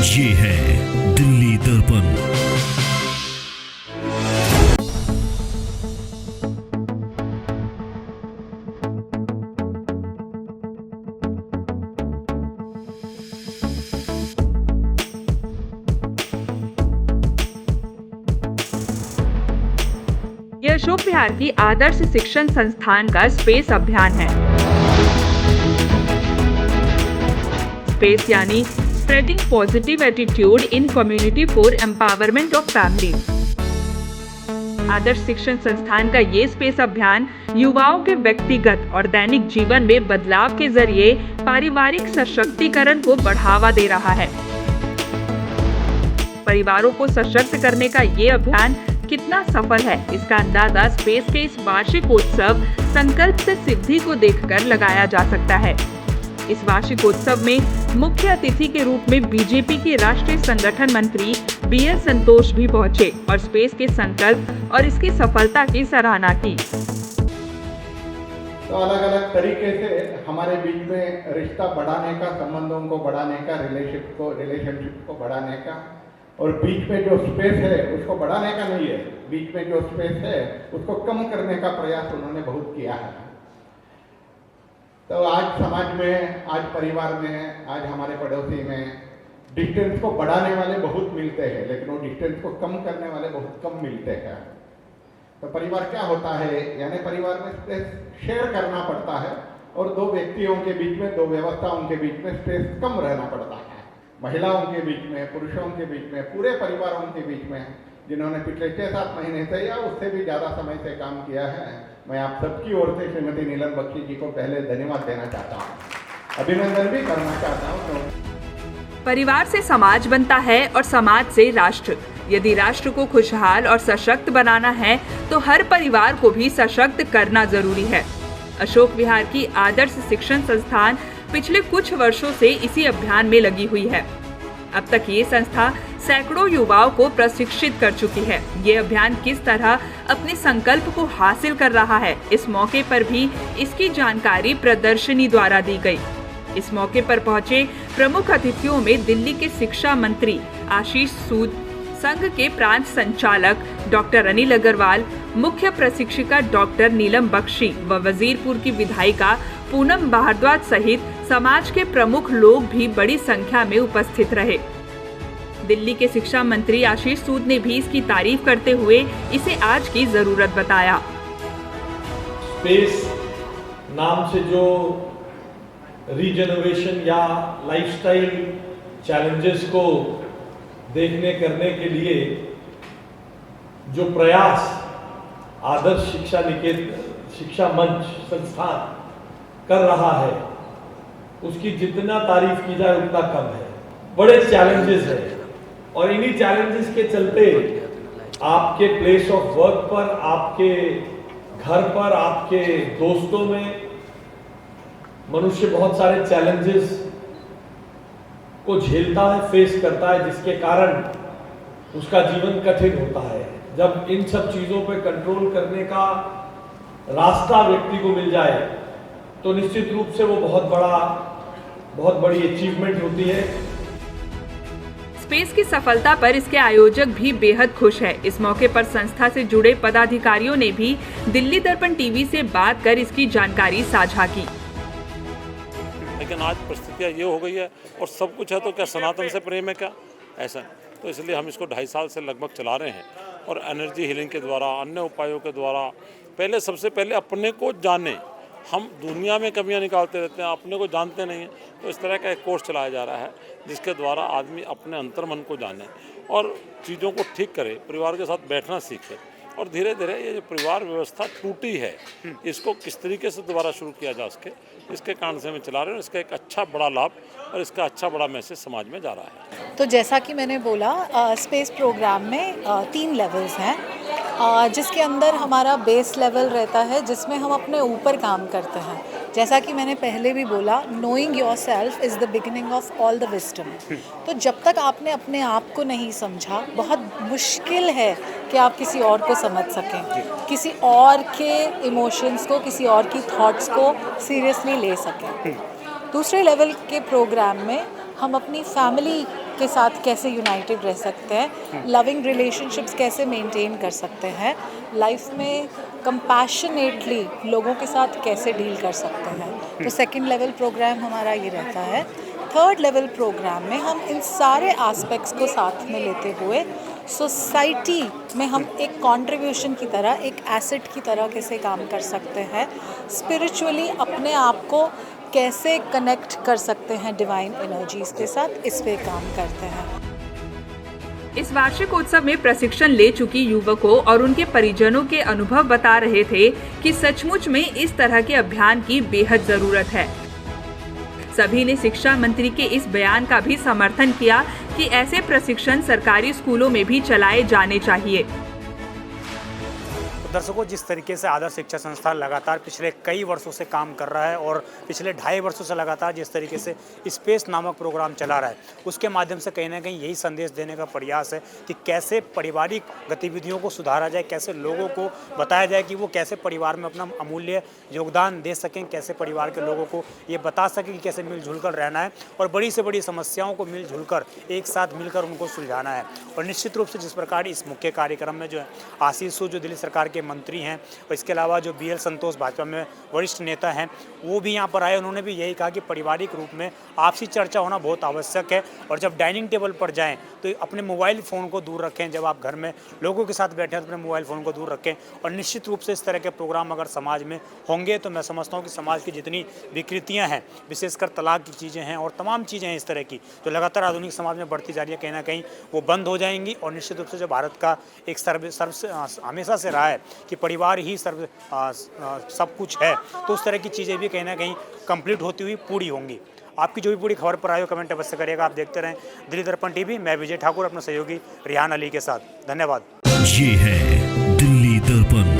ये है दिल्ली दर्पण। यह अशोक विहार की आदर्श शिक्षण संस्थान का स्पेस अभियान है। स्पेस यानी spreading positive attitude in community for empowerment of family. Adarsh Shikshan Sansthan का ये स्पेस अभियान युवाओं के व्यक्तिगत और दैनिक जीवन में बदलाव के जरिए पारिवारिक सशक्तिकरण को बढ़ावा दे रहा है। परिवारों को सशक्त करने का ये अभियान कितना सफल है, इसका अंदाजा स्पेस के इस वार्षिकोत्सव संकल्प से सिद्धि को देखकर लगाया जा सकता है। इस वार्षिकोत्सव में मुख्य अतिथि के रूप में बीजेपी के राष्ट्रीय संगठन मंत्री BL संतोष भी पहुंचे और स्पेस के संकल्प और इसकी सफलता की सराहना की। तो अलग अलग तरीके से हमारे बीच में रिश्ता बढ़ाने का, संबंधों को बढ़ाने का, रिलेशनशिप को बढ़ाने का, और बीच में जो स्पेस है उसको बढ़ाने का नहीं है, बीच में जो स्पेस है उसको कम करने का प्रयास उन्होंने बहुत किया है। तो आज समाज में, आज परिवार में, आज हमारे पड़ोसी में डिस्टेंस को बढ़ाने वाले बहुत मिलते हैं, लेकिन वो डिस्टेंस को कम करने वाले बहुत कम मिलते हैं। तो परिवार क्या होता है, यानी परिवार में स्पेस शेयर करना पड़ता है और दो व्यक्तियों के बीच में, दो व्यवस्थाओं के बीच में स्पेस कम रहना पड़ता है। महिलाओं के बीच में, पुरुषों के बीच में, पूरे परिवारों के बीच में, जिन्होंने पिछले 6-7 महीने से या उससे भी ज़्यादा समय से काम किया है, मैं आप सबकी ओर से श्रीमती नीलम बख्शी जी को पहले धन्यवाद देना चाहता हूँ, अभिनंदन भी करना चाहता हूँ। परिवार से समाज बनता है और समाज से राष्ट्र। यदि राष्ट्र को खुशहाल और सशक्त बनाना है तो हर परिवार को भी सशक्त करना जरूरी है। अशोक विहार की आदर्श शिक्षण संस्थान पिछले कुछ वर्षों से इसी अभियान में लगी हुई है। अब तक ये संस्था सैकड़ों युवाओं को प्रशिक्षित कर चुकी है। ये अभियान किस तरह अपने संकल्प को हासिल कर रहा है, इस मौके पर भी इसकी जानकारी प्रदर्शनी द्वारा दी गई। इस मौके पर पहुंचे प्रमुख अतिथियों में दिल्ली के शिक्षा मंत्री आशीष सूद, संघ के प्रांत संचालक डॉक्टर अनिल अग्रवाल, मुख्य प्रशिक्षिका डॉक्टर नीलम बख्शी व वजीरपुर की विधायिका पूनम भारद्वाज सहित समाज के प्रमुख लोग भी बड़ी संख्या में उपस्थित रहे। दिल्ली के शिक्षा मंत्री आशीष सूद ने भी इसकी तारीफ करते हुए इसे आज की जरूरत बताया। स्पेस नाम से जो रीजनरेशन या लाइफस्टाइल चैलेंजेस को देखने करने के लिए जो प्रयास आदर्श शिक्षा मंच संस्थान कर रहा है, उसकी जितना तारीफ की जाए उतना कम है। बड़े चैलेंजेस हैं और इन्हीं चैलेंजेस के चलते आपके प्लेस ऑफ वर्क पर, आपके घर पर, आपके दोस्तों में मनुष्य बहुत सारे चैलेंजेस को झेलता है, फेस करता है, जिसके कारण उसका जीवन कठिन होता है। जब इन सब चीज़ों पे कंट्रोल करने का रास्ता व्यक्ति को मिल जाए तो निश्चित रूप से वो बहुत बड़ी अचीवमेंट होती है। स्पेस की सफलता पर इसके आयोजक भी बेहद खुश है। इस मौके पर संस्था से जुड़े पदाधिकारियों ने भी दिल्ली दर्पण टीवी से बात कर इसकी जानकारी साझा की। लेकिन आज परिस्थितियाँ ये हो गई है और सब कुछ है तो क्या सनातन से प्रेम है क्या, ऐसा। तो इसलिए हम इसको 2.5 साल से लगभग चला रहे हैं और एनर्जी हीलिंग के द्वारा, अन्य उपायों के द्वारा सबसे पहले अपने को जाने। हम दुनिया में कमियां निकालते रहते हैं, अपने को जानते नहीं हैं। तो इस तरह का एक कोर्स चलाया जा रहा है जिसके द्वारा आदमी अपने अंतर्मन को जाने और चीज़ों को ठीक करे, परिवार के साथ बैठना सीखे और धीरे धीरे ये जो परिवार व्यवस्था टूटी है इसको किस तरीके से दोबारा शुरू किया जा सके, इसके कारण से हम चला रहे हैं। इसका एक अच्छा बड़ा लाभ और इसका अच्छा बड़ा मैसेज समाज में जा रहा है। तो जैसा कि मैंने बोला, स्पेस प्रोग्राम में 3 लेवल्स हैं, जिसके अंदर हमारा बेस लेवल रहता है जिसमें हम अपने ऊपर काम करते हैं। जैसा कि मैंने पहले भी बोला, knowing yourself is the beginning of all the wisdom. तो जब तक आपने अपने आप को नहीं समझा, बहुत मुश्किल है कि आप किसी और को समझ सकें, किसी और के इमोशंस को, किसी और की थॉट्स को सीरियसली ले सकें। दूसरे लेवल के प्रोग्राम में हम अपनी फैमिली के साथ कैसे यूनाइटेड रह सकते हैं, लविंग रिलेशनशिप्स कैसे मेंटेन कर सकते हैं, लाइफ में कंपैशनेटली लोगों के साथ कैसे डील कर सकते हैं। तो सेकंड लेवल प्रोग्राम हमारा ये रहता है। थर्ड लेवल प्रोग्राम में हम इन सारे एस्पेक्ट्स को साथ में लेते हुए सोसाइटी में हम एक कंट्रीब्यूशन की तरह, एक एसेट की तरह कैसे काम कर सकते हैं, स्पिरिचुअली अपने आप को कैसे कनेक्ट कर सकते हैं डिवाइन एनर्जीज के साथ, इस पे काम करते हैं। इस वार्षिक उत्सव में प्रशिक्षण ले चुकी युवकों और उनके परिजनों के अनुभव बता रहे थे कि सचमुच में इस तरह के अभियान की बेहद जरूरत है। सभी ने शिक्षा मंत्री के इस बयान का भी समर्थन किया कि ऐसे प्रशिक्षण सरकारी स्कूलों में भी चलाए जाने चाहिए। दर्शकों, जिस तरीके से आदर्श शिक्षा संस्थान लगातार पिछले कई वर्षों से काम कर रहा है और पिछले 2.5 वर्षों से लगातार जिस तरीके से स्पेस नामक प्रोग्राम चला रहा है, उसके माध्यम से कहीं ना कहीं यही संदेश देने का प्रयास है कि कैसे पारिवारिक गतिविधियों को सुधारा जाए, कैसे लोगों को बताया जाए कि वो कैसे परिवार में अपना अमूल्य योगदान दे सकें, कैसे परिवार के लोगों को ये बता सकें कि कैसे मिलजुल कर रहना है और बड़ी से बड़ी समस्याओं को मिलजुल कर एक साथ मिलकर उनको सुलझाना है। और निश्चित रूप से जिस प्रकार इस मुख्य कार्यक्रम में जो है आशीष सूद जो दिल्ली सरकार के मंत्री हैं और इसके अलावा जो BL संतोष भाजपा में वरिष्ठ नेता हैं, वो भी यहाँ पर आए। उन्होंने भी यही कहा कि पारिवारिक रूप में आपसी चर्चा होना बहुत आवश्यक है और जब डाइनिंग टेबल पर जाएं तो अपने मोबाइल फ़ोन को दूर रखें। जब आप घर में लोगों के साथ बैठे हैं तो अपने मोबाइल फ़ोन को दूर रखें। और निश्चित रूप से इस तरह के प्रोग्राम अगर समाज में होंगे तो मैं समझता हूँ कि समाज की जितनी विकृतियाँ हैं, विशेषकर तलाक की चीज़ें हैं और तमाम चीज़ें हैं इस तरह की जो लगातार आधुनिक समाज में बढ़ती जा रही है, कहीं ना कहीं वो बंद हो जाएंगी। और निश्चित रूप से जो भारत का एक हमेशा से रहा है कि परिवार ही सब कुछ है, तो उस तरह की चीज़ें भी कहीं ना कहीं कंप्लीट होती हुई पूरी होंगी। आपकी जो भी पूरी खबर पर आए हो कमेंट अवश्य करिएगा। आप देखते रहें दिल्ली दर्पण TV। मैं विजय ठाकुर अपने सहयोगी रिहान अली के साथ। धन्यवाद। ये है दिल्ली दर्पण।